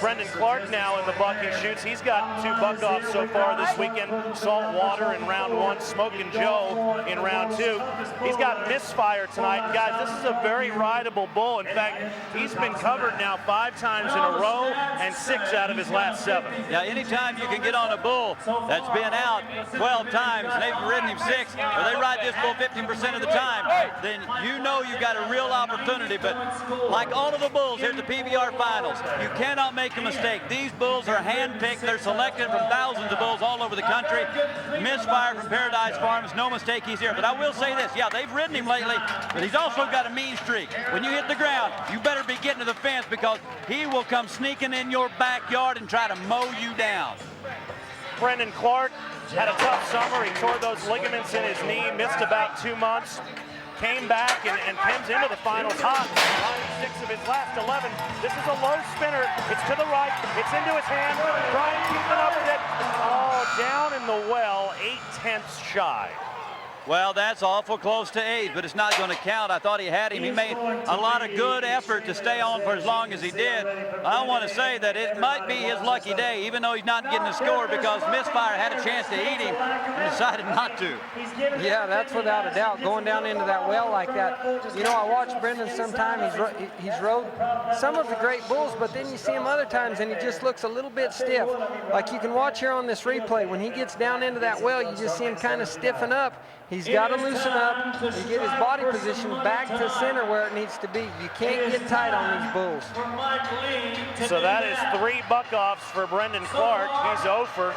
Brendon Clark now in the buck and shoots. He's got 2 buck-offs so far this weekend. Saltwater in round 1, Smokin' Joe in round 2. He's got Misfire tonight. Guys, this is a very rideable bull. In fact, he's been covered now 5 times in a row and 6 out of his last 7. Yeah, anytime you can get on a bull that's been out 12 times and they've ridden him 6, or they ride this bull 50% of the time, then you know you've got a real opportunity. But like all of the bulls here at the PBR Finals, you cannot make a mistake. These bulls are hand-picked. They're selected from thousands of bulls all over the country. Misfire from Paradise Farms, no mistake he's here. But I will say this, yeah, they've ridden him lately, but he's also got a mean streak. When you hit the ground, you better be getting to the fence, because he will come sneaking in your backyard and try to mow you down. Brendon Clark had a tough summer. He tore those ligaments in his knee, missed about 2 months, came back and comes into the finals hot. 6 of his last 11. This is a low spinner. It's to the right. It's into his hand. Trying to keep it up with it. Oh, down in the well, 8/10 shy. Well, that's awful close to 8, but it's not going to count. I thought he had him. He made a lot of good effort to stay on for as long as he did. I want to say that it might be his lucky day, even though he's not getting a score, because Misfire had a chance to eat him and decided not to. Yeah, that's without a doubt. Going down into that well like that. You know, I watched Brendon sometime. He's rode some of the great bulls, but then you see him other times and he just looks a little bit stiff. Like you can watch here on this replay, when he gets down into that well, you just see him kind of stiffen up. He's got to loosen up and get his body position back to center where it needs to be. You can't get tight on these bulls. So that is 3 buck-offs for Brendon Clark. He's 0 for